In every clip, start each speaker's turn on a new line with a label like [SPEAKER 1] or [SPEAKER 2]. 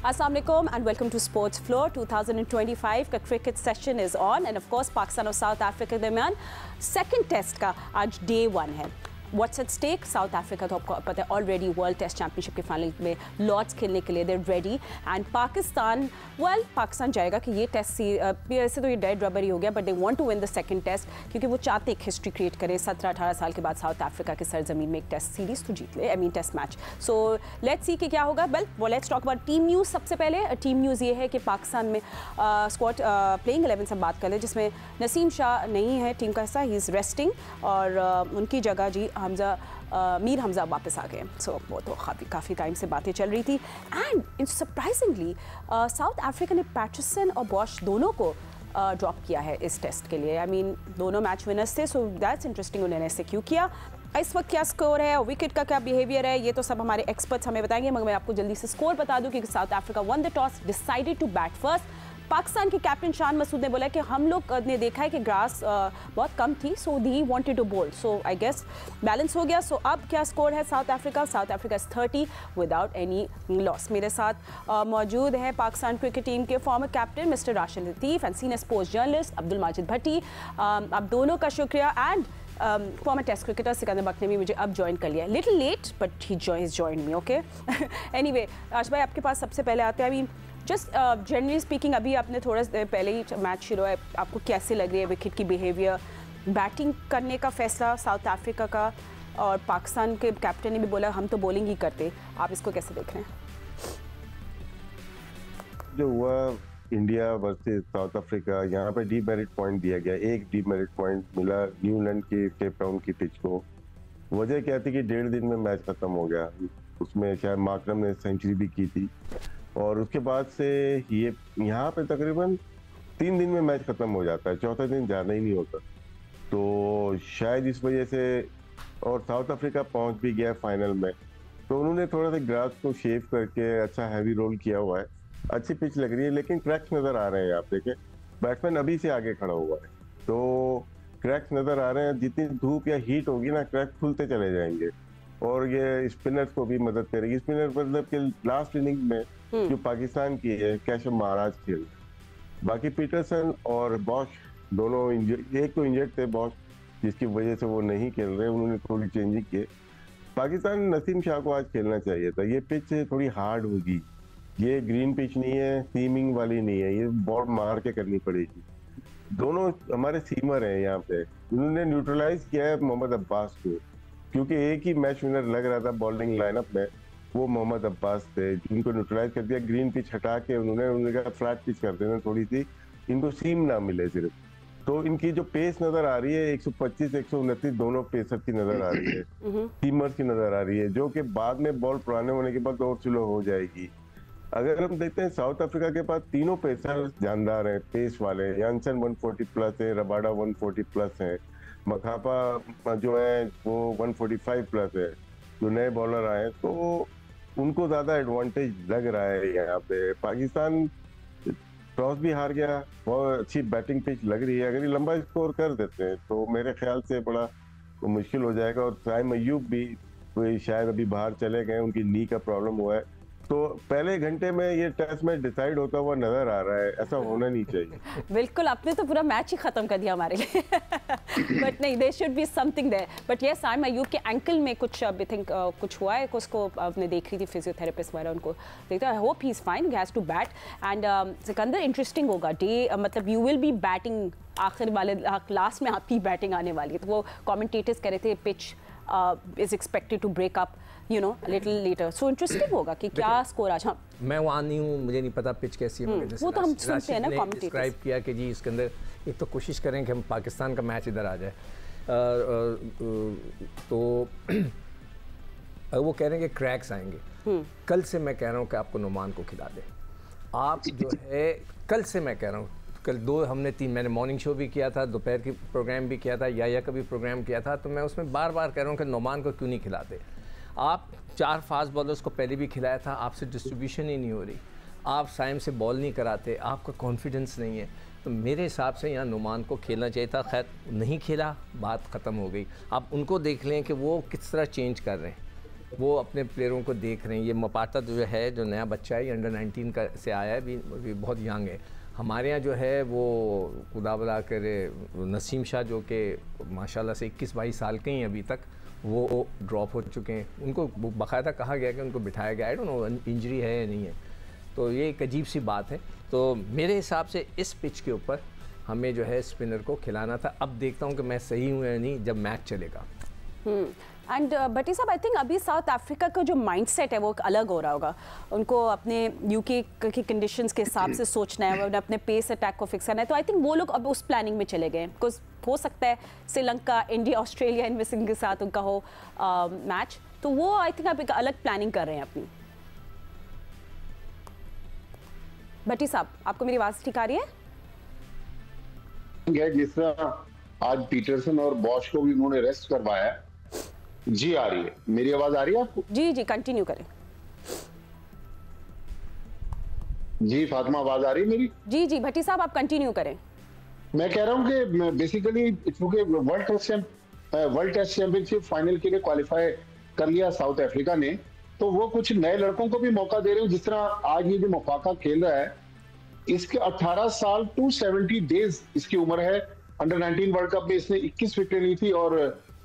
[SPEAKER 1] Assalamu alaikum and welcome to Sports Floor. 2025 का cricket session is on and of course Pakistan और south Africa के दरमियान second test का आज डे 1 है. What's at stake? South Africa तो आपको पता है ऑलरेडी वर्ल्ड टेस्ट चैंपियनशिप के फाइनल में लॉर्ड्स खेलने के लिए they're ready and Pakistan Pakistan जाएगा कि ये टेस्ट ऐसे तो ये डेड रबर ही हो गया but they want to win the second test क्योंकि वो चाहते एक हिस्ट्री क्रिएट करें 17-18 साल के बाद साउथ अफ्रीका के सरजमीन में एक टेस्ट सीरीज तो जीत ले I mean test match. So let's see कि क्या होगा. Well let's talk about team news. सबसे पहले टीम न्यूज़ ये है कि पाकिस्तान में स्क्वाड प्लेइंग 11 से बात कर ले जिसमें नसीम शाह नहीं है टीम का हिस्सा, ही इज़ रेस्टिंग और उनकी जगह जी मीर हमज़ा वापस आ गए. सो वो तो काफ़ी टाइम से बातें चल रही थी एंड सरप्राइजिंगली साउथ अफ्रीका ने पैटरसन और बॉश दोनों को ड्रॉप किया है इस टेस्ट के लिए. आई मीन दोनों मैच विनर्स थे सो दैट्स इंटरेस्टिंग उन्होंने ऐसे क्यों किया. इस वक्त क्या स्कोर है, विकेट का क्या बिहेवियर है, ये तो सब हमारे एक्सपर्ट्स हमें बताएंगे मगर मैं आपको जल्दी से स्कोर बता दूं कि South Africa won the toss decided to bat first. Pakistan के कैप्टन शान मसूद ने बोला कि हम लोग ने देखा है कि ग्रास बहुत कम थी सो ही वांटेड टू बोल सो आई गेस बैलेंस हो गया. सो अब क्या स्कोर है South Africa is 30 without any loss. मेरे साथ मौजूद है पाकिस्तान क्रिकेट टीम के former captain mister Rashid Latif and senior sports journalist Abdul Majid Bhatti. आप दोनों का शुक्रिया and former test cricketer Sikandar Bakht ने भी मुझे अब ज्वाइन कर लिया. Little late but he join me. Okay anyway Aash भाई आपके पास सबसे पहले आते हैं. I mean just generally speaking अभी आपने थोड़ा पहले ही मैच शुरू है, आपको कैसे लग रही है विकेट की बिहेवियर, बैटिंग करने का फैसला साउथ अफ्रीका का और पाकिस्तान के कैप्टन ने भी बोला हम तो बॉलिंग ही करते, आप इसको कैसे देख रहे हैं?
[SPEAKER 2] जो हुआ इंडिया वर्सेस साउथ अफ्रीका, यहाँ पे डीमेरिट पॉइंट दिया गया. एक डीमेरिट पॉइंट मिला न्यूजीलैंड के केप टाउन की पिच को. वजह क्या थी कि 1.5 दिन में मैच खत्म हो गया. उसमें शायद माकरम ने सेंचुरी भी की थी और उसके बाद से ये यहाँ पे तकरीबन 3 दिन में मैच खत्म हो जाता है, चौथा दिन जाना ही नहीं होता. तो शायद इस वजह से और साउथ अफ्रीका पहुंच भी गया फाइनल में तो उन्होंने थोड़ा सा ग्रास को शेव करके अच्छा हैवी रोल किया हुआ है. अच्छी पिच लग रही है लेकिन क्रैक्स नज़र आ रहे हैं. आप देखें बैट्समैन अभी से आगे खड़ा हुआ है तो क्रैक्स नज़र आ रहे हैं. जितनी धूप या हीट होगी ना क्रैक्स खुलते चले जाएंगे और ये स्पिनर्स को भी मदद करेगी. स्पिनर मतलब कि लास्ट इनिंग में जो पाकिस्तान की है कैशव महाराज खेल, बाकी पीटरसन और बॉश दोनों एक तो इंजर्ड थे बॉश जिसकी वजह से वो नहीं खेल रहे, उन्होंने थोड़ी चेंजिंग किए. पाकिस्तान नसीम शाह को आज खेलना चाहिए था. ये पिच थोड़ी हार्ड होगी, ये ग्रीन पिच नहीं है, सीमिंग वाली नहीं है, ये बॉल मार के करनी पड़ेगी. दोनों हमारे सीमर हैं यहाँ पे. उन्होंने न्यूट्रलाइज किया है मोहम्मद अब्बास को क्योंकि एक ही मैच विनर लग रहा था बॉलिंग लाइनअप में, वो मोहम्मद अब्बास थे जिनको न्यूट्रलाइज कर दिया. ग्रीन पिच हटा के उन्होंने कहा फ्लैट पिच कर देना थोड़ी सी, इनको सीम ना मिले सिर्फ. तो इनकी जो पेस नजर आ रही है 125-129 दोनों पेसर की नजर आ रही है, सीमर की नजर आ रही है जो कि बाद में बॉल पुराने होने के बाद और स्लो हो जाएगी. अगर हम देखते हैं साउथ अफ्रीका के पास तीनों पेसर जानदार हैं, पेस वाले. यानसन 140 प्लस है, रबाडा 140 प्लस है, मखापा जो है वो 145 प्लस है. जो नए बॉलर आए तो उनको ज़्यादा एडवांटेज लग रहा है यहाँ पे. पाकिस्तान टॉस भी हार गया, बहुत अच्छी बैटिंग पिच लग रही है. अगर ये लंबा स्कोर कर देते हैं तो मेरे ख्याल से बड़ा मुश्किल हो जाएगा. और साइम अय्यूब भी शायद अभी बाहर चले गए, उनकी नी का प्रॉब्लम हुआ है. तो पहले घंटे में ये टेस्ट मैच डिसाइड होता हुआ नजर आ रहा है. ऐसा होना नहीं चाहिए.
[SPEAKER 1] बिल्कुल, आपने तो पूरा मैच ही खत्म कर दिया हमारे लिए. बट नहीं, there should be something there. But ये साइम अय्यूब के एंकल में कुछ आई थिंक कुछ हुआ है, उसको आपने देख रही थी फिजियोथेरेपिस्ट वगैरह उनको देखता. I hope he is fine, he has to bat. And Sikandar interesting होगा डे, मतलब यू विल बी बैटिंग आखिर वाले लास्ट में आपकी बैटिंग आने वाली है. तो वो कमेंटेटर्स कह रहे थे pitch is expected to break up you know a little later. So interesting होगा कि क्या स्कोर आज. हाँ
[SPEAKER 3] मैं वहाँ नहीं हूँ, मुझे नहीं पता पिच कैसी है.
[SPEAKER 1] वो तो हम सुनते हैं ना कमेंटेटर्स
[SPEAKER 3] डिस्क्राइब किया कि जी इसके अंदर एक तो कोशिश करें कि हम पाकिस्तान का मैच इधर आ जाए. तो वो कह रहे हैं कि क्रैक्स आएंगे. कल से मैं कह रहा हूँ कि आपको नुमान को खिला दें. आप जो है कल से मैं कह रहा हूँ, कल 2 हमने 3 मैंने मॉर्निंग शो भी किया था, दोपहर की प्रोग्राम भी किया था, या का भी प्रोग्राम किया था. तो मैं उसमें बार बार कह रहा हूँ कि नुमान को क्यों नहीं खिलाते. आप 4 फास्ट बॉलर्स को पहले भी खिलाया था, आपसे डिस्ट्रीब्यूशन ही नहीं हो रही, आप साइम से बॉल नहीं कराते, आपका कॉन्फिडेंस नहीं है. तो मेरे हिसाब से यहाँ नुमान को खेलना चाहिए था. खैर नहीं खेला, बात ख़त्म हो गई. आप उनको देख लें कि वो किस तरह चेंज कर रहे हैं. वो अपने प्लेयरों को देख रहे हैं। ये मपाता जो है, जो नया बच्चा है, ये अंडर 19 का से आया है, भी बहुत यंग है। हमारे यहाँ जो है वो खुदा भला करे नसीम शाह, जो कि माशाल्लाह से 21-22 साल के ही अभी तक, वो ड्रॉप हो चुके हैं। उनको बाकायदा कहा गया कि उनको बिठाया गया, आई डोंट नो इंजरी है या नहीं है। तो ये एक अजीब सी बात है। तो मेरे हिसाब से इस पिच के ऊपर हमें जो है स्पिनर को खिलाना था। अब देखता हूँ कि मैं सही हूँ या नहीं जब मैच चलेगा।
[SPEAKER 1] एंड भट्टी साहब, आई थिंक अभी साउथ अफ्रीका का जो माइंडसेट है वो अलग हो रहा होगा। उनको अपने यूके की कंडीशंस के हिसाब से सोचना है, उन्हें अपने पेस अटैक को फिक्स करना है। तो आई थिंक वो लोग अब उस प्लानिंग में चले गए। बिकॉज हो सकता है श्रीलंका, इंडिया, ऑस्ट्रेलिया इनमें के साथ उनका हो मैच, तो वो आई थिंक अब एक अलग प्लानिंग कर रहे हैं अपनी। भट्टी साहब, आपको मेरी आवाज़ ठीक आ रही है?
[SPEAKER 4] जिस तरह आज पीटरसन और बॉश को भी उन्होंने रेस्ट करवाया। जी आ रही है, मेरी आवाज आ रही है आपको?
[SPEAKER 1] जी जी, कंटिन्यू करें।
[SPEAKER 4] जी फातिमा, आवाज आ रही है मेरी?
[SPEAKER 1] जी जी भट्टी साहब, आप कंटिन्यू करें।
[SPEAKER 4] मैं कह रहा हूं कि बेसिकली चूंकि वर्ल्ड टेस्ट चैंपियनशिप फाइनल के लिए क्वालिफाई कर लिया साउथ अफ्रीका ने, तो वो कुछ नए लड़कों को भी मौका दे रहे हैं। जिस तरह आज ये जो मफाका खेल रहा है, इसके 18 साल 270 डेज इसकी उम्र है। अंडर 19 वर्ल्ड कप में इसने 21 विकेट ली थी और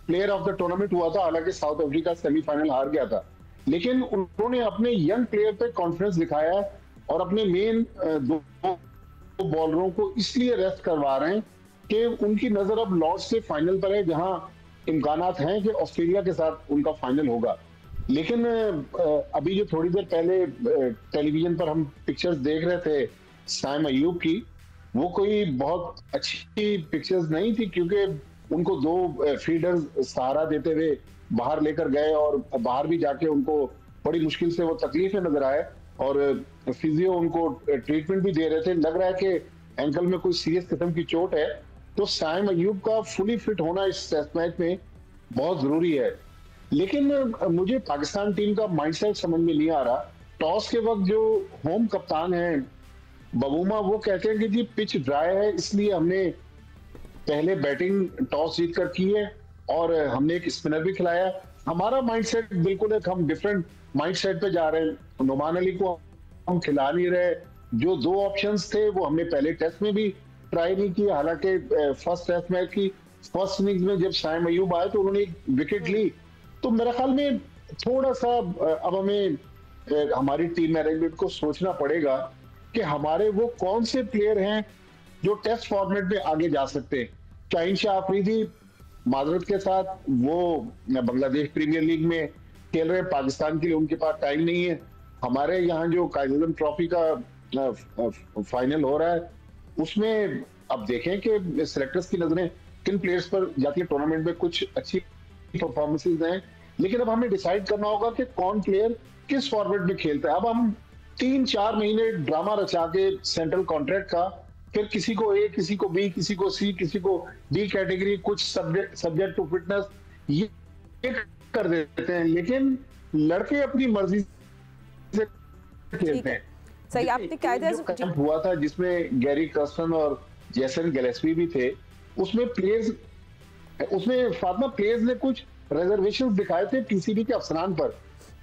[SPEAKER 4] प्लेयर ऑफ द टूर्नामेंट हुआ था। हालांकि साउथ अफ्रीका सेमीफाइनल हार गया था, लेकिन उन्होंने अपने यंग प्लेयर पे कॉन्फिडेंस दिखाया और अपने मेन दो बॉलरों को इसलिए रेस्ट करवा रहे हैं कि उनकी नजर अब लॉर्ड्स से फाइनल पर है, जहां इम्कानात हैं कि ऑस्ट्रेलिया के साथ उनका फाइनल होगा। लेकिन अभी जो थोड़ी देर पहले टेलीविजन पर हम पिक्चर्स देख रहे थे साइम अयूब की, वो कोई बहुत अच्छी पिक्चर्स नहीं थी, क्योंकि उनको दो फील्डर्स सहारा देते हुए बाहर लेकर गए और बाहर भी जाके उनको बड़ी मुश्किल से वो तकलीफें नजर आए और फिजियो उनको ट्रीटमेंट भी दे रहे थे। लग रहा है कि एंकल में कोई सीरियस किस्म की चोट है। तो साइम अयूब का फुली फिट होना इस टेस्ट मैच में बहुत जरूरी है। लेकिन मुझे पाकिस्तान टीम का माइंडसेट समझ में नहीं आ रहा। टॉस के वक्त जो होम कप्तान है बबूमा, वो कहते हैं कि जी पिच ड्राई है, इसलिए हमने पहले बैटिंग टॉस जीत कर की है और हमने एक स्पिनर भी खिलाया। हमारा माइंडसेट बिल्कुल एक हम डिफरेंट माइंडसेट पे जा रहे हैं। नुमान अली को हम खिला नहीं रहे। जो दो ऑप्शंस थे वो हमने पहले टेस्ट में भी ट्राई नहीं किया। हालांकि फर्स्ट टेस्ट मैच की फर्स्ट इनिंग्स में जब साइम अयूब आए तो उन्होंने एक विकेट ली। तो मेरे ख्याल में थोड़ा सा अब हमें हमारी टीम मैनेजमेंट को सोचना पड़ेगा कि हमारे वो कौन से प्लेयर हैं जो टेस्ट फॉर्मेट में आगे जा सकते हैं। शाहीन शाह अफरीदी माजरत के साथ वो बांग्लादेश प्रीमियर लीग में खेल रहे हैं, पाकिस्तान के लिए उनके पास टाइम नहीं है। हमारे यहाँ जो कायद-ए-आज़म ट्रॉफी का फाइनल हो रहा है, उसमें अब देखें कि सिलेक्टर्स की नजरें किन प्लेयर्स पर जाती है। टूर्नामेंट में कुछ अच्छी परफॉर्मेंसेज हैं, लेकिन अब हमें डिसाइड करना होगा कि कौन प्लेयर किस फॉर्मेट में खेलता है। अब हम 3-4 महीने ड्रामा रचा के सेंट्रल कॉन्ट्रैक्ट का, फिर किसी को ए, किसी को बी, किसी को सी, किसी को डी कैटेगरी, कुछ सब्जेक्ट टू फिटनेस, ये कर देते हैं। लेकिन लड़के अपनी मर्जी से खेलते हैं।
[SPEAKER 1] सही, आपने
[SPEAKER 4] कैंप हुआ था जिसमें गैरी कर्स्टन और जैसन गिलेस्पी भी थे, उसमें फातिमा प्लेयर्स ने कुछ रिजर्वेशंस दिखाए थे पीसीबी के अफसरान पर।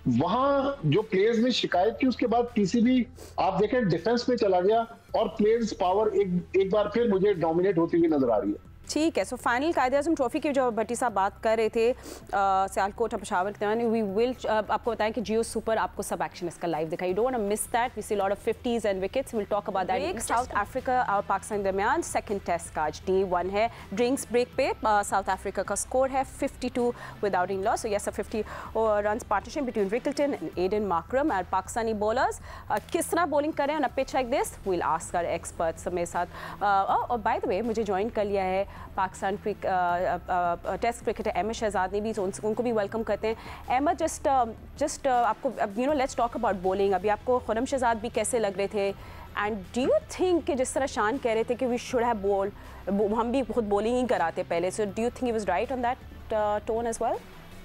[SPEAKER 4] वहां जो प्लेयर्स ने शिकायत की, उसके बाद पीसीबी आप देखें डिफेंस में चला गया और प्लेयर्स पावर एक बार फिर मुझे डोमिनेट होती हुई नजर आ रही है।
[SPEAKER 1] ठीक है। सो फाइनल कायद-ए-आज़म ट्रॉफी की जो भट्टी साहब बात कर रहे थे सियालकोट पेशावर के दरमियान, वी विल आपको बताएं कि जियो सुपर आपको सब एक्शन इसका लाइव दिखाई। You don't want to miss that. We see lot of 50s and wickets. Will talk about that. South Africa और पाकिस्तान के दरमियान सेकंड टेस्ट का आज डे 1 है। ड्रिंक्स ब्रेक पे साउथ अफ्रीका का स्कोर है 52 without in loss. So yes, 50 runs partnership between Rickelton and Aiden Markram. और पाकिस्तानी बॉलर्स किस तरह बॉलिंग कर रहे हैं on a pitch like this, will ask our experts मेरे साथ। और बाय द वे मुझे ज्वाइन कर लिया है पाकिस्तान टेस्ट क्रिकेटर अहमद शहजाद ने भी, तो उनको भी वेलकम करते हैं। अहमद, जस्ट आपको you know let's talk about bowling. अभी आपको खुरम शहजाद भी कैसे लग रहे थे, एंड डू यू थिंक कि जिस तरह शान कह रहे थे कि वी शुड हैव बॉल, हम भी खुद बॉलिंग ही कराते पहले, so do you think he was right on that tone as well?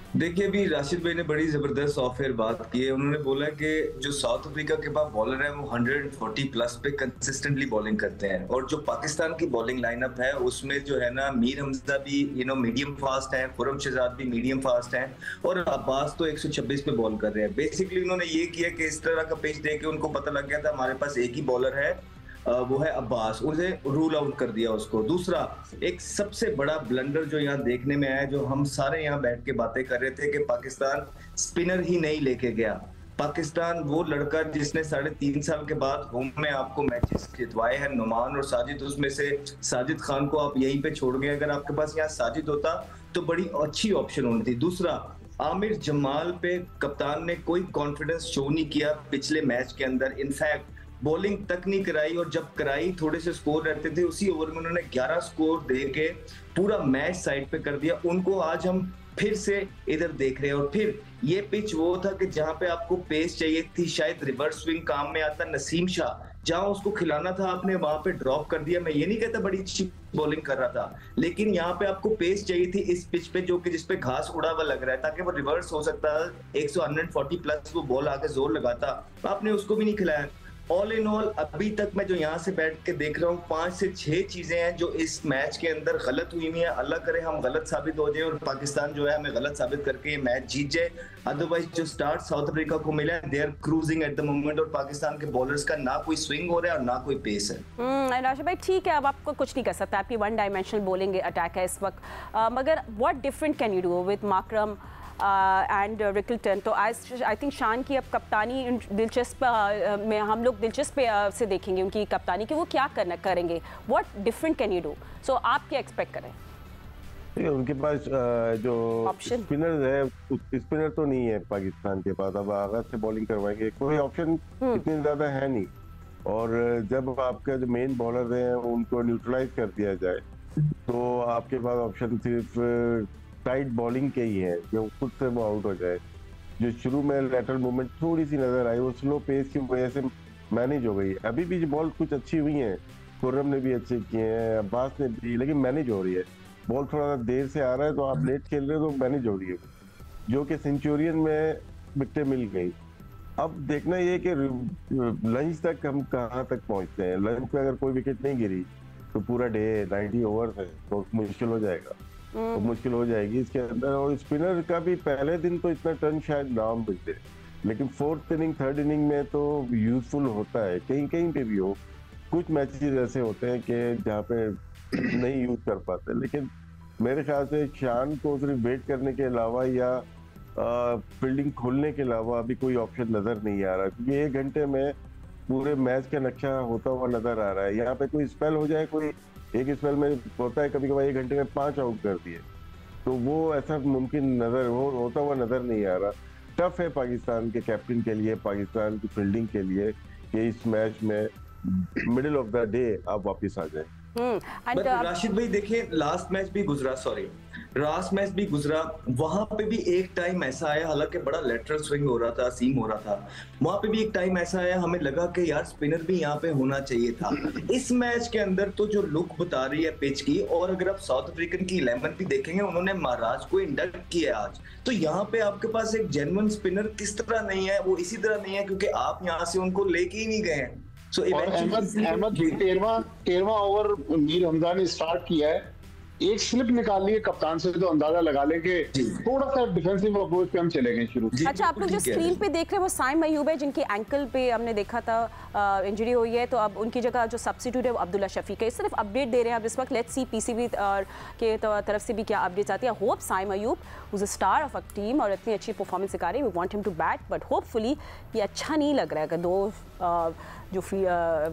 [SPEAKER 5] देखिए, अभी राशिद भाई ने बड़ी जबरदस्त सॉफ्टवेयर बात की है। उन्होंने बोला कि जो साउथ अफ्रीका के पास बॉलर है वो 140 प्लस पे कंसिस्टेंटली बॉलिंग करते हैं, और जो पाकिस्तान की बॉलिंग लाइनअप है उसमें जो है ना, मीर हमजा भी मीडियम फास्ट है, खुरम शहजाद भी मीडियम फास्ट है, और अब्बास तो 126 पे बॉल कर रहे हैं। बेसिकली उन्होंने ये किया कि इस तरह का पिच देके उनको पता लग गया था हमारे पास एक ही बॉलर है, वो है अब्बास, उसे रूल आउट कर दिया उसको। दूसरा, एक सबसे बड़ा ब्लंडर जो यहाँ देखने में आया, जो हम सारे यहाँ बैठ के बातें कर रहे थे कि पाकिस्तान स्पिनर ही नहीं लेके गया। पाकिस्तान वो लड़का जिसने 3.5 साल के बाद होम में आपको मैचेस जितवाए हैं, नुमान और साजिद, उसमें से साजिद खान को आप यहीं पे छोड़ गए। अगर आपके पास यहाँ साजिद होता तो बड़ी अच्छी ऑप्शन होनी थी। दूसरा, आमिर जमाल पे कप्तान ने कोई कॉन्फिडेंस शो नहीं किया पिछले मैच के अंदर। इनफैक्ट बॉलिंग तक नहीं कराई, और जब कराई थोड़े से स्कोर रहते थे, उसी ओवर में उन्होंने 11 स्कोर दे के पूरा मैच साइड पे कर दिया। उनको आज हम फिर से इधर देख रहे हैं। और फिर ये पिच वो था कि जहां पे आपको पेस चाहिए थी, शायद रिवर्स स्विंग काम में आता। नसीम शाह जहां उसको खिलाना था आपने वहां पे ड्रॉप कर दिया। मैं ये नहीं कहता बड़ी अच्छी बॉलिंग कर रहा था, लेकिन यहाँ पे आपको पेस चाहिए थी इस पिच पे, जो कि जिसपे घास उड़ा हुआ लग रहा है, ताकि वो रिवर्स हो सकता है। 140 प्लस वो बॉल आके जोर लगाता, आपने उसको भी नहीं खिलाया। ऑल इन ऑल अभी तक मैं जो यहाँ से बैठ के देख रहा हूँ, 5 से 6 चीजें हैं जो इस मैच के अंदर गलत हुई हुई है। अल्लाह करे हम गलत साबित हो जाए और पाकिस्तान जो है हमें गलत साबित करके ये मैच जीत जाए। अदरवाइज जो स्टार्ट साउथ अफ्रीका को मिला है, they are cruising at the moment, और पाकिस्तान के बॉलर्स का ना कोई स्विंग हो रहा है और ना कोई पेस है।
[SPEAKER 1] राशिद भाई ठीक है, अब आपको कुछ नहीं कर सकता, आपकी वन डायमेंशनल बॉलिंग अटैक है इस वक्त, मगर what different can you do with माकरम and Rickelton? तो आई थिंक शान की अब कप्तानी दिलचस्प में हम लोग दिलचस्प से देखेंगे उनकी कप्तानी कि वो क्या करेंगे। What different can you do? So आप क्या एक्सपेक्ट करें?
[SPEAKER 2] उनके पास जो स्पिनर है, स्पिनर तो नहीं है पाकिस्तान के पास। अब आगाज से बॉलिंग करवाएंगे, कोई ऑप्शन इतने ज्यादा है नहीं। और जब आपका जो मेन बॉलर है उनको न्यूट्रलाइज कर दिया जाए, तो आपके पास ऑप्शन सिर्फ टाइट बॉलिंग के ही है, जो खुद से वो आउट हो जाए। जो शुरू में लेटरल मूवमेंट थोड़ी सी नजर आई, वो स्लो पेस की वजह से मैनेज हो गई। अभी भी बॉल कुछ अच्छी हुई है, खुर्रम ने भी अच्छे किए हैं, अब्बास ने भी, लेकिन मैनेज हो रही है। बॉल थोड़ा देर से आ रहा है तो आप लेट खेल रहे हो तो मैनेज हो रही है, जो कि सेंचुरियन में विकेटें मिल गई। अब देखना ये कि लंच तक हम कहाँ तक पहुंचते हैं। लंच में अगर कोई विकेट नहीं गिरी तो पूरा डे 90 ओवर है तो मुश्किल हो जाएगा, तो मुश्किल हो जाएगी इसके अंदर। और स्पिनर का भी पहले दिन तो इतना टर्न शायद ना मिलते, लेकिन 4th इनिंग 3rd इनिंग में तो यूजफुल होता है। कहीं कहीं पे भी हो, कुछ मैचेस ऐसे होते हैं कि जहाँ पे नहीं यूज कर पाते। लेकिन मेरे ख्याल से शान को सिर्फ वेट करने के अलावा या फील्डिंग खोलने के अलावा अभी कोई ऑप्शन नजर नहीं आ रहा, क्योंकि 1 घंटे में पूरे मैच का नक्शा होता हुआ नजर आ रहा है। यहाँ पे कोई स्पेल हो जाए, कोई एक स्पेल में होता है कभी कभार 1 घंटे में 5 आउट कर दिए, तो वो ऐसा मुमकिन नजर होता हुआ नजर नहीं आ रहा। टफ है पाकिस्तान के कैप्टन के लिए, पाकिस्तान की फील्डिंग के लिए, कि इस मैच में मिडिल ऑफ द डे आप वापस आ जाए।
[SPEAKER 5] राशिद भाई देखिए, लास्ट मैच भी गुजरा, वहां पे भी एक टाइम ऐसा आया, हालांकि बड़ा लेटरल स्विंग हो रहा था, सीम हो रहा था, वहां पे भी एक टाइम ऐसा आया, हमें लगा कि यार स्पिनर भी यहाँ पे होना चाहिए था। इस मैच के अंदर तो जो लुक बता रही है पिच की, और अगर आप साउथ अफ्रीकन की 11 भी देखेंगे, उन्होंने महाराज को इंडक्ट किया आज, तो यहाँ पे आपके पास एक जेन्युइन स्पिनर किस तरह नहीं है? वो इसी तरह नहीं है क्योंकि आप यहाँ से उनको लेके ही नहीं गए हैं।
[SPEAKER 4] अहमद 13वां ओवर मीर हमजा ने स्टार्ट किया है, एक स्लिप निकालनी है कप्तान से तो अंदाजा लगा ले कि थोड़ा सा डिफेंसिव अप्रोच पे हम चले गए शुरू।
[SPEAKER 1] अच्छा, आप लोग जो स्क्रीन पे देख रहे हैं वो साइम अयूब है, जिनकी एंकल पे हमने देखा था इंजरी हुई है, तो अब उनकी जगह जो सब्स्टिट्यूट है वो अब्दुल्ला शफीक है। सिर्फ अपडेट दे रहे हैं अब इस वक्त। लेट्स सी पीसीबी के तरफ से भी क्या अपडेट्स आती है। Hope Saim Ayub who's a star of a team और इतनी अच्छी परफॉर्मेंस दिखा रही है, we want him to bat, but hopefully ये अच्छा नहीं लग रहा है कि दो जो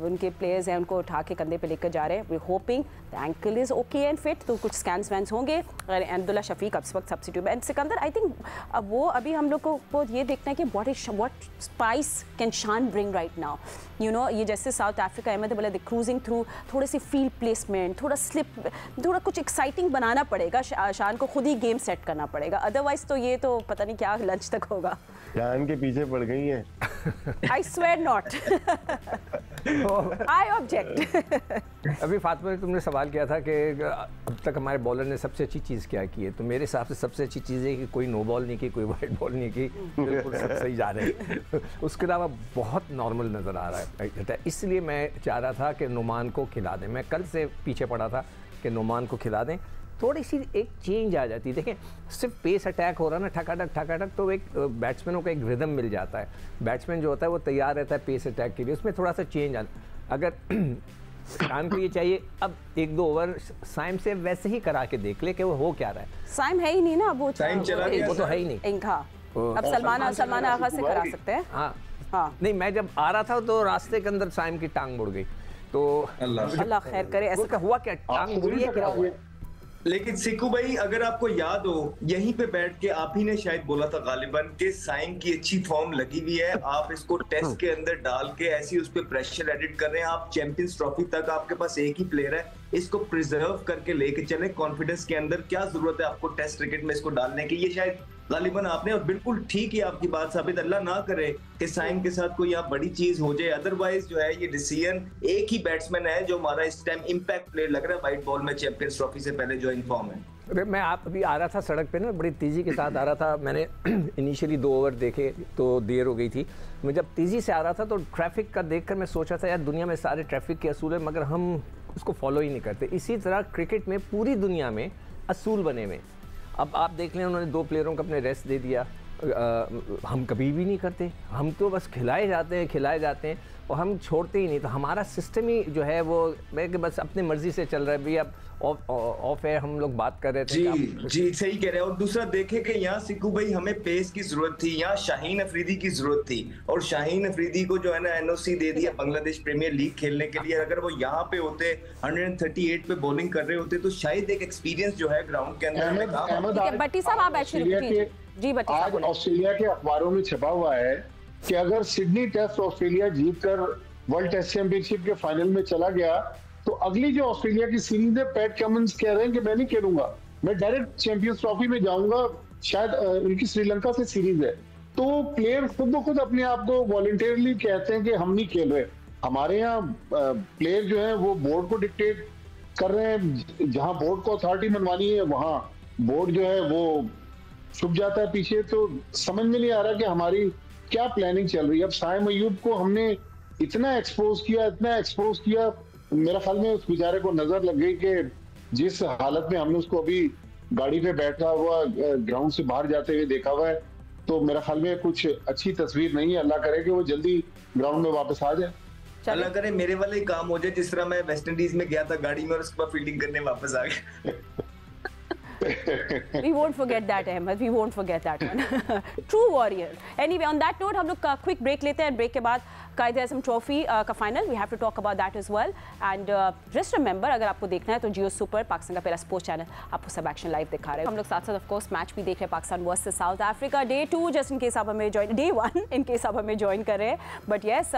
[SPEAKER 1] उनके प्लेयर्स हैं उनको उठा के कंधे पे लेकर जा रहे हैं। We hoping the ankle is okay and fit, तो कुछ स्कैन्स वैन्स होंगे। अब्दुल्ला शफीक अब इस वक्त substitute and Sikandar, I think अब वो अभी हम लोग को ये देखना है कि व्हाट स्पाइस कैन शान bring right now. You know, ये जैसे साउथ अफ्रीका अहमद बोला द क्रूजिंग थ्रू, थोड़ी सी फील्ड प्लेसमेंट, थोड़ा स्लिप, थोड़ा कुछ एक्साइटिंग बनाना पड़ेगा। शान को खुद ही गेम सेट करना पड़ेगा, अदरवाइज तो ये तो पता नहीं क्या लंच तक होगा।
[SPEAKER 2] शान के पीछे पड़ गई है।
[SPEAKER 1] I swear not. I object.
[SPEAKER 3] अभी फातिमा ने तुमने सवाल किया था कि अब तक हमारे बॉलर ने सबसे अच्छी चीज़ क्या की है, तो मेरे हिसाब से सबसे अच्छी चीज़ है कि कोई नो बॉल नहीं की, कोई वाइड बॉल नहीं की, बिल्कुल सब सही जा रहे हैं। उसके अलावा बहुत नॉर्मल नज़र आ रहा है, इसलिए मैं चाह रहा था कि नुमान को खिला दें। मैं कल से पीछे पड़ा था कि नुमान को खिला दें, थोड़ी सी एक चेंज आ जाती है। देखें सिर्फ पेस अटैक हो रहा ना, ठकाठक, तो एक बैट्समैनों को एक रिदम मिल जाता है। बैट्समैन जो होता है वो तैयार रहता है पेस अटैक के लिए, उसमें थोड़ा सा चेंज आता। अगर शान को ये चाहिए अब 1-2 ओवर साइम से वैसे ही करा के देख ले कि वो हो क्या रहा है।
[SPEAKER 1] साइम है ही नहीं ना, वो
[SPEAKER 5] साइम चला गया,
[SPEAKER 3] वो तो है ही नहीं।
[SPEAKER 1] इनका अब सलमान आगा से करा सकते हैं।
[SPEAKER 3] हाँ नहीं, मैं जब आ रहा था तो रास्ते के अंदर साइम की टांग मुड़ गई, तो
[SPEAKER 1] अल्लाह खैर करे। ऐसा
[SPEAKER 3] हुआ क्या, टांग मुड़ी है क्या हुआ?
[SPEAKER 5] लेकिन सिक्कू भाई अगर आपको याद हो, यहीं पे बैठ के आप ही ने शायद बोला था गालिबन कि साइम की अच्छी फॉर्म लगी हुई है, आप इसको टेस्ट के अंदर डाल के ऐसी उस पर प्रेशर एडिट कर रहे हैं, आप चैंपियंस ट्रॉफी तक आपके पास एक ही प्लेयर है, इसको प्रिजर्व करके लेके चले कॉन्फिडेंस के अंदर। क्या जरूरत है आपको टेस्ट क्रिकेट में इसको डालने की? ये शायद गालिबन आपने, और बिल्कुल ठीक है आपकी बात साबित, अल्लाह ना करे कि साइम के साथ कोई यहाँ बड़ी चीज हो जाए। अदरवाइज जो है ये डिसीजन, एक ही बैट्समैन है जो हमारा इस टाइम इंपैक्ट प्लेयर लग रहा है वाइट बॉल में चैंपियंस ट्रॉफी से पहले जो इन्फॉर्म है।
[SPEAKER 3] अरे मैं आप अभी आ रहा था सड़क पे ना, बड़ी तेज़ी के साथ आ रहा था, मैंने इनिशियली 2 ओवर देखे तो देर हो गई थी। मैं जब तेज़ी से आ रहा था तो ट्रैफिक का देखकर मैं सोचा था यार दुनिया में सारे ट्रैफिक के असूल है मगर हम उसको फॉलो ही नहीं करते। इसी तरह क्रिकेट में पूरी दुनिया में असूल बने हुए। अब आप देख लें, उन्होंने 2 प्लेयरों को अपने रेस्ट दे दिया, हम कभी भी नहीं करते, हम तो बस खिलाए जाते हैं और हम छोड़ते ही नहीं। तो हमारा सिस्टम ही जो है वो मैं कि बस अपनी मर्जी से चल रहा है। भैया ऑफ है, हम लोग बात कर रहे थे।
[SPEAKER 5] जी सही कह रहे हैं। और दूसरा देखें कि यहाँ सिक्कू भाई हमें पेस की जरूरत थी, यहाँ शाहीन अफरीदी की जरूरत थी, और शाहीन अफरीदी को जो है ना एनओसी दे दिया बांग्लादेश प्रीमियर लीग खेलने के लिए। अगर वो यहाँ पे होते 138 पे बॉलिंग कर रहे होते तो शायद एक एक्सपीरियंस जो है ग्राउंड के अंदर।
[SPEAKER 1] भट्टी साहब आप जी भट्टी
[SPEAKER 4] आज ऑस्ट्रेलिया के अखबारों में छपा हुआ है कि अगर सिडनी टेस्ट ऑस्ट्रेलिया जीतकर वर्ल्ड टेस्ट चैंपियनशिप के फाइनल में चला गया तो अगली जो ऑस्ट्रेलिया की सीरीज है, पैट कमिंस कह रहे हैं कि मैं नहीं खेलूंगा, मैं डायरेक्ट चैंपियंस ट्रॉफी में जाऊंगा। शायद उनकी श्रीलंका से सीरीज है, तो प्लेयर खुद ब खुद अपने आप को वॉलंटियरली कहते हैं कि हम नहीं खेल रहे। हमारे यहाँ प्लेयर जो है वो बोर्ड को डिक्टेट कर रहे हैं, जहां बोर्ड को अथॉरिटी मनवानी है वहां बोर्ड जो है वो छुप जाता है पीछे। तो समझ में नहीं आ रहा कि हमारी क्या प्लानिंग चल रही है। अब साइम अयूब को हमने इतना एक्सपोज किया, मेरा ख्याल में उस बेचारे को नजर लग गई कि जिस हालत में हमने उसको अभी गाड़ी पे बैठा हुआ ग्राउंड से बाहर जाते हुए देखा हुआ है, तो मेरा ख्याल में कुछ अच्छी तस्वीर नहीं है। अल्लाह करे कि वो जल्दी ग्राउंड में वापस आ जाए,
[SPEAKER 5] अल्लाह करे मेरे वाले ही काम हो जाए जिस तरह मैं वेस्ट इंडीज में गया था गाड़ी में और उसके बाद फील्डिंग करने वापस आ गया।
[SPEAKER 1] We won't forget that, Ahmed. We won't forget that one. True warrior. Anyway, on that note, हम लोग क्विक ब्रेक लेते हैं। ब्रेक के बाद कायद-ए-आज़म ट्रॉफी का final, we have to talk about that as well. And just remember, अगर आपको देखना है तो जियो सुपर, पाकिस्तान का पहला स्पोर्ट्स चैनल, आपको सब एक्शन लाइव दिखा रहे हैं। हम लोग साथ साथ ऑफ कोर्स मैच भी देख रहे हैं, Pakistan versus south Africa day 2, just in case आप हमें ज्वाइन, डे 1 इन केस आप हमें ज्वाइन कर रहे हैं। बट येस,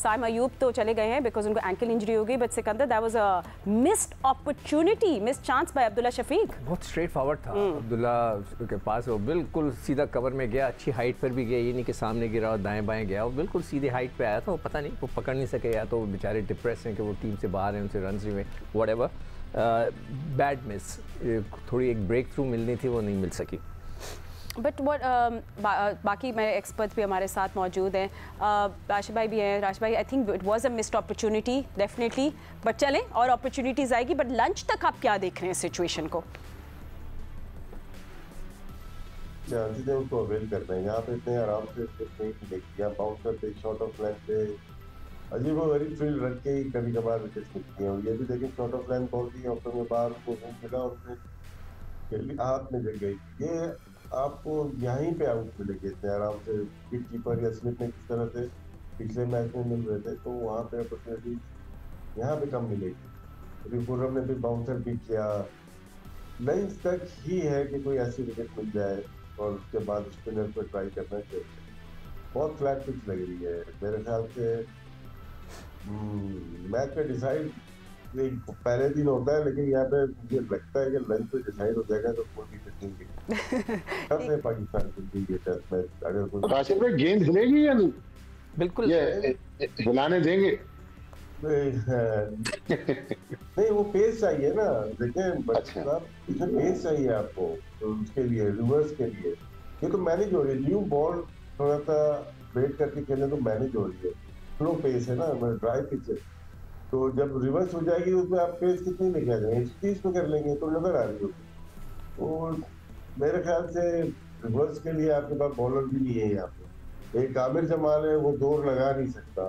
[SPEAKER 1] साइम अयूब तो चले गए हैं बिकॉज उनको एंकल इंजरी हो गई। But Sikandar, that was a missed opportunity, missed chance by Abdullah Shafique.
[SPEAKER 3] बहुत स्ट्रेट फॉरवर्ड था अब्दुल्ला के पास, वो बिल्कुल सीधा कवर में गया, अच्छी हाइट पर भी गया, ये नहीं कि सामने गिरा और दाएं बाएं गया, वो बिल्कुल सीधे हाइट पे आया था। वो पता नहीं वो पकड़ नहीं सके, या तो बेचारे डिप्रेस हैं कि वो टीम से बाहर हैं, उनसे रन नहीं हुए, व्हाटएवर। बैड मिस, थोड़ी एक ब्रेक थ्रू मिलनी थी, वो नहीं मिल सकी।
[SPEAKER 1] बट बाकी मेरे एक्सपर्ट्स भी हमारे साथ मौजूद हैं, राशिद भाई भी हैं। राशिद भाई, I think it was a missed opportunity definitely, but चलें और अपॉर्चुनिटीज़ आएगी। बट लंच तक आप क्या देख रहे हैं सिचुएशन को?
[SPEAKER 2] चांसेस उनको अवेल करना है। यहाँ पे इतने आराम से नहीं मिलेगी, यहाँ बाउंस करते शॉर्ट ऑफ लाइन पे अजीब वो वेरी थ्रिल रख के ही कभी कभार विकेट मिलती हैं। और ये भी देखें short of line ball the option में बाहर को मिला और उसने हाथ में जग गई। ये आपको यहीं पे आउट मिलेगी इतने आराम से, विकेट कीपर या स्मिथ ने किस तरह से पिछले मैच में मिल रहे थे, तो वहाँ पे अपॉर्चुनिटी यहाँ पे कम मिलेगी। अभी खुर्रम ने भी बाउंसर भी किया, लंच तक ही है कि कोई ऐसी विकेट मिल जाए और उसके बाद स्पिनर पर ट्राई करना चाहिए। बहुत फ्लैट पिच लग रही है मेरे ख्याल से। मैच में डिसाइड पहले दिन होता है, लेकिन यहाँ पे मुझे लगता है कि लंच पे डिसाइड हो जाएगा तो कोई दिक्कत नहीं है पाकिस्तान की टेस्ट मैच। अगर
[SPEAKER 4] राशिद भाई गेंद हिलेगी या नहीं?
[SPEAKER 3] बिल्कुल
[SPEAKER 4] ये हिलाने देंगे।
[SPEAKER 2] नहीं वो पेस चाहिए ना, देखिए बच्चे साहब, इसमें पेस चाहिए आपको, तो उसके लिए रिवर्स के लिए ये तो मैनेज हो रही है। न्यू बॉल थोड़ा सा वेट करके खेलने तो मैनेज हो रही है, स्लो पेस है ना, ड्राई पिच है, तो जब रिवर्स हो जाएगी उसमें आप पेस कितनी लेके आ जाएंगे, 130 पे कर लेंगे तो नजर आ रही होगी। और मेरे ख्याल से रिवर्स के लिए आपके पास बॉलर भी नहीं है यहाँ पे। एक आमिर जमाल है, वो जोर लगा नहीं सकता,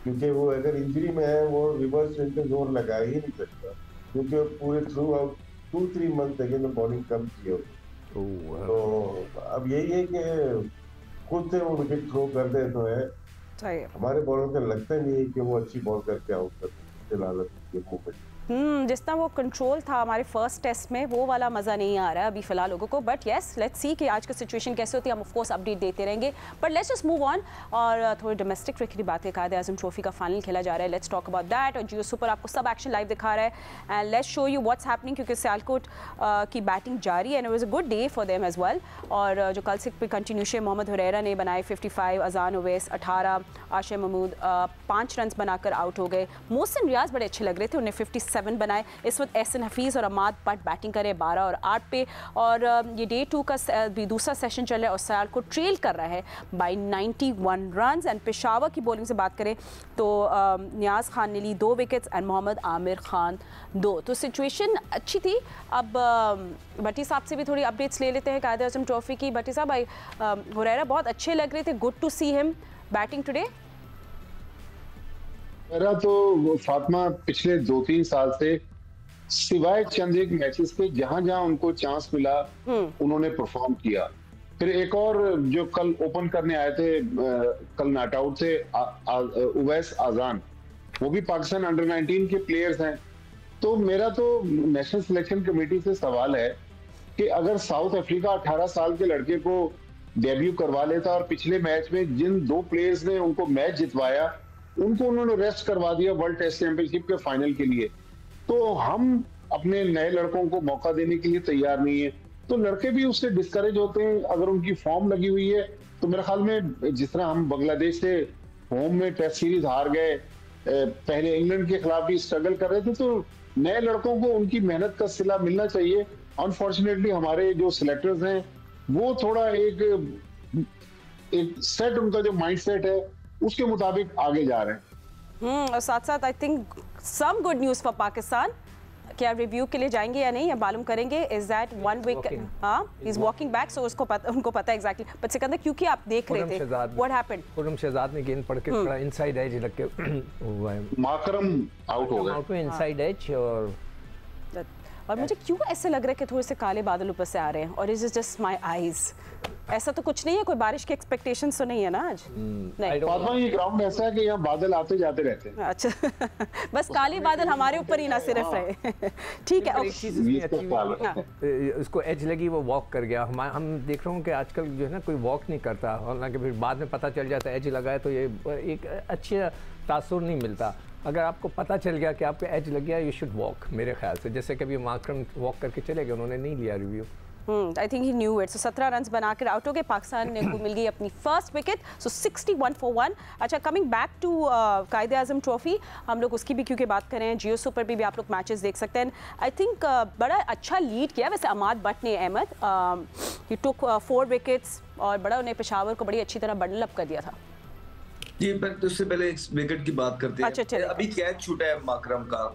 [SPEAKER 2] क्योंकि वो अगर इंजरी में है वो रिवर्स स्विंग पे जोर लगा ही नहीं सकता, क्योंकि पूरे थ्रू आउट 2-3 मंथ तक तो बॉलिंग कम की होगी। तो अब यही है कि खुद से वो विकेट थ्रो कर दे तो है, हमारे बॉलर का लगता नहीं है कि वो अच्छी बॉल करके आउट कर फिलहाल
[SPEAKER 1] जितना वो कंट्रोल था हमारे फर्स्ट टेस्ट में, वो वाला मज़ा नहीं आ रहा है अभी फ़िलहाल लोगों को। बट येस, लेट्स सी कि आज का सिचुएशन कैसे होती है, हम ऑफ कोर्स अपडेट देते रहेंगे। But let's just move on और थोड़ी डोमेस्टिक क्रिकेट की बातें। कायद-ए-आज़म ट्रॉफी का फाइनल खेला जा रहा है, लेट्स टॉक अबाउट दैट। और जियो सुपर आपको सब एक्शन लाइव दिखा रहा है and let's show you what's happening, क्योंकि सियालकोट की बैटिंग जारी है and it was a good day for them as well. और जो कल से कंटिन्यूशन मोहम्मद हुरैरा ने बनाए 55, अजान ओवैस 18, आशिम महमूद 5 रन बनाकर आउट हो गए। मोहसिन रियाज बड़े अच्छे लग रहे थे, उन्हें 57 बनाए। इस वक्त एहसन हफीज़ और अमाद बट बैटिंग करे 12 और 8 पे। और ये डे 2 का भी दूसरा सेशन चल रहा है और सियालकोट ट्रेल कर रहा है बाई 91 रन। एंड पेशावर की बॉलिंग से बात करें तो नियाज खान ने ली 2 विकेट्स एंड मोहम्मद आमिर खान 2। तो सिचुएशन अच्छी थी। अब भट्टी साहब से भी थोड़ी अपडेट्स ले लेते हैं कायद-ए-आज़म ट्रॉफी की। भट्टी साहब, हुरैरा बहुत अच्छे लग रहे थे, good to see him batting today.
[SPEAKER 4] मेरा तो फातिमा पिछले 2-3 साल से सिवाय चंद एक मैचेस के जहां जहां उनको चांस मिला उन्होंने परफॉर्म किया। फिर एक और जो कल ओपन करने आए थे, कल नॉट आउट से उवैस आजान, वो भी पाकिस्तान अंडर 19 के प्लेयर्स हैं। तो मेरा तो नेशनल सिलेक्शन कमेटी से सवाल है कि अगर साउथ अफ्रीका 18 साल के लड़के को डेब्यू करवा लेता और पिछले मैच में जिन 2 प्लेयर्स ने उनको मैच जितवाया उनको उन्होंने रेस्ट करवा दिया वर्ल्ड टेस्ट चैंपियनशिप के फाइनल के लिए, तो हम अपने नए लड़कों को मौका देने के लिए तैयार नहीं है। तो लड़के भी उससे डिस्करेज होते हैं अगर उनकी फॉर्म लगी हुई है। तो मेरे ख्याल में जिस तरह हम बांग्लादेश से होम में टेस्ट सीरीज हार गए, पहले इंग्लैंड के खिलाफ भी स्ट्रगल कर रहे थे, तो नए लड़कों को उनकी मेहनत का सिला मिलना चाहिए। अनफॉर्चुनेटली हमारे जो सिलेक्टर्स हैं वो थोड़ा एक सेट, उनका जो माइंड सेट है उसके मुताबिक आगे जा रहे हैं।
[SPEAKER 1] और साथ साथ I think some good news for Pakistan. क्या रिव्यू के लिए जाएंगे या नहीं, या मालूम करेंगे। इज दैट 1 वीक, हाँ ही इज वॉकिंग बैक, सो उसको पता, उनको पता एग्जैक्टली। बट सिकंदर, क्योंकि आप देख रहे थे व्हाट हैपेंड,
[SPEAKER 3] खुर्रम शहजाद ने गेंद पड़ के थोड़ा इनसाइड एज लग के
[SPEAKER 4] माकरम आउट हो गए,
[SPEAKER 3] इनसाइड एज।
[SPEAKER 1] और मुझे क्यों ऐसे लग रहा है कि थोड़े से काले बादल ऊपर से आ रहे हैं, और इज जस्ट माय आईज। ऐसा तो कुछ नहीं है, कोई बारिश की एक्सपेक्टेशंस तो नहीं है ना आज? नहीं,
[SPEAKER 4] फातिमा ये ग्राउंड ऐसा है कि यहाँ बादल आते जाते रहते हैं।
[SPEAKER 1] अच्छा बस काले बादल हमारे ऊपर ही ना सिर्फ रहे। ठीक है,
[SPEAKER 3] उसको एज लगी, वो वॉक कर गया। हम देख रहे हो कि आजकल जो है ना कोई वॉक नहीं करता, हालांकि फिर बाद में पता चल जाता है एज लगा है, तो ये एक अच्छा तासुर नहीं मिलता। अगर आपको पता चल गया कि आपको एज लग गया, यू शुड वॉक, मेरे ख्याल से। जैसे कभी माकरम वॉक करके चले गए, उन्होंने नहीं लिया review.
[SPEAKER 1] I think he knew it. So 17 run बनाकर आउट हो गए, पाकिस्तान ने को मिल गई अपनी फर्स्ट विकेट, सो 61 for 1। अच्छा, coming back to Quaid-e-Azam trophy, हम लोग उसकी भी क्योंकि बात करें, जियो सुपर भी आप लोग मैचेस देख सकते हैं। आई थिंक बड़ा अच्छा लीड किया वैसे अमाद बट ने, अहमद ही टुक 4 विकेट्स और बड़ा उन्हें पेशावर को बड़ी अच्छी तरह बंडल अप कर दिया था।
[SPEAKER 5] जी, पर उससे पहले इस विकेट की बात करते हैं।
[SPEAKER 1] अच्छा,
[SPEAKER 5] अभी कैच छूटा है माकरम का,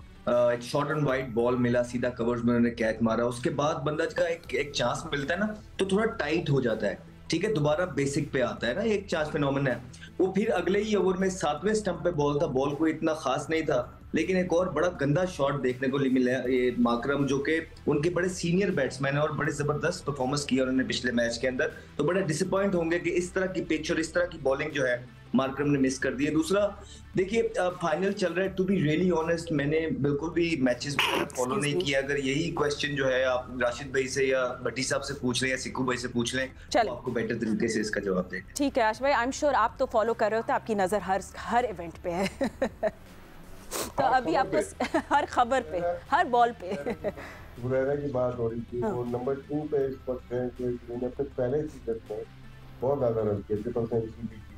[SPEAKER 5] एक शॉर्ट एंड वाइड बॉल मिला, सीधा कवर्स में उन्होंने कैच मारा। उसके बाद बंदा का एक चांस मिलता है ना, तो थोड़ा टाइट हो जाता है, ठीक है, दोबारा बेसिक पे आता है ना, एक चांस फिनोमेनन है वो। फिर अगले ही ओवर में 7वें स्टंप पे बॉल था, बॉल कोई इतना खास नहीं था, लेकिन एक और बड़ा गंदा शॉट देखने को मिला ये माकरम, जो कि उनके बड़े सीनियर बैट्समैन है और बड़े जबरदस्त परफॉर्मेंस किया उन्होंने पिछले मैच के अंदर। तो बड़े डिसअपॉइंट होंगे कि इस तरह की पिच और इस तरह की बॉलिंग जो है मार्करम ने मिस कर दी है। दूसरा देखिए, फाइनल चल रहा है, टू बी रियली ऑनेस्ट मैंने बिल्कुल भी मैचेस फॉलो नहीं किया। अगर यही क्वेश्चन जो है आप राशिद भाई से या भट्टी साहब से पूछ लें या सिक्कू भाई से पूछ लें, तो आपको बेटर तरीके से इसका जवाब दें।
[SPEAKER 1] ठीक है आश भाई, आई एम श्योर आप तो फॉलो कर रहे होते, आपकी नजर हर इवेंट पे है। तो अभी आपको हर खबर पे, हर बॉल पे
[SPEAKER 2] हुरैरा की बात हो रही थी, वो नंबर 2 पे इस वक्त है कि उन्होंने अपने पहले सीजन में बहुत ज्यादा रन किए, 3 सेंचुरी भी की।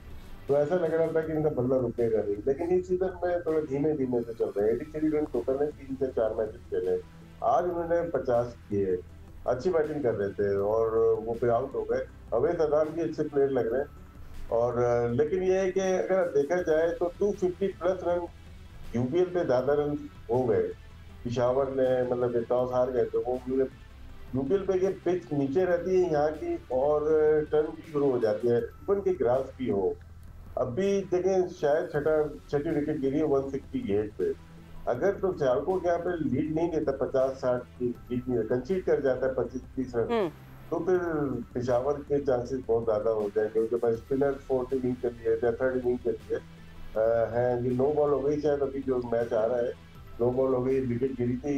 [SPEAKER 2] तो ऐसा लग रहा था कि इनका बल्ला रुकेगा नहीं, लेकिन इस सीजन में थोड़ा धीमे धीमे से चल रहे हैं। 83 रन टोटल है, 3 से 4 मैच खेले, आज उन्होंने 50 किए, अच्छी बैटिंग कर रहे थे और वो फिर आउट हो गए। अवैध अदान भी अच्छे प्लेयर लग रहे हैं और लेकिन ये है कि अगर देखा जाए तो 250 प्लस रन यूपीएल पे ज्यादा रन हो गए। पिशावर ने मतलब टॉस हार गए तो वो यूपीएल पे ये पिच नीचे रहती है यहाँ की और टर्न भी शुरू हो जाती है, इवन की ग्रास भी हो। अभी देखें शायद छठी विकेट गिरी है 168 पे, अगर तो सियालकोट यहाँ पे लीड नहीं देता 50-60 की लीड नहीं कंसीड कर जाता है 25-30 रन, तो फिर पिशावर के चांसेस बहुत ज्यादा हो जाएंगे। क्योंकि स्पिनर 4th इनिंग के लिए या 3rd इनिंग के लिए हैं, ये नो बॉल हो गई शायद, अभी जो मैच आ रहा है नो बॉल हो गई, विकेट गिरी थी।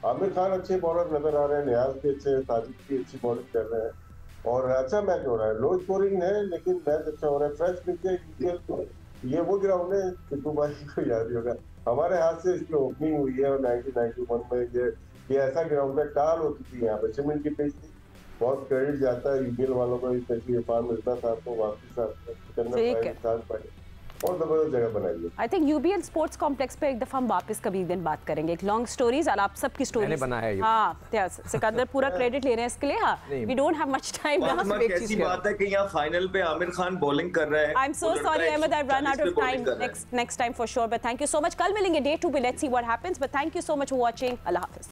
[SPEAKER 2] आमिर खान अच्छे बॉलर नजर आ रहे हैं, नियाज भी अच्छे, साजिद भी अच्छी बॉलिंग कर रहे हैं और अच्छा मैच हो रहा है। लो स्कोरिंग है लेकिन मैच अच्छा हो रहा है। फ्रेश पिच ये वो ग्राउंड है, टिप्पू भाई को याद ही होगा, हमारे हाथ से इसकी ओपनिंग हुई है और 1991 में ये ऐसा ग्राउंड है, टाल होती थी यहाँ पे, सीमेंट की पिच थी। बहुत क्रेडिट जाता है यूपीएल वालों को, स्पेशली इरफान मिर्जा साहब को वापस करना पाए और जबरदस्त जगह बनाई है।
[SPEAKER 1] I think UBL sports complex पे एक दफा हम वापस कभी दिन बात करेंगे, एक लॉन्ग स्टोरीज और आप सबकी स्टोरीज
[SPEAKER 3] मैंने बनाया है।
[SPEAKER 1] हाँ सिकंदर पूरा क्रेडिट ले रहे हैं इसके लिए। हाँ we don't have much time now.
[SPEAKER 5] कैसी बात है कि यहाँ फाइनल पे आमिर खान बॉलिंग कर रहा है।
[SPEAKER 1] I am so sorry Ahmed, I run out of time. Next time for sure, but thank you so much. कल मिलेंगे डे 2 पे, let's see what happens, but thank you so much for watching. अल्लाह हाफिज।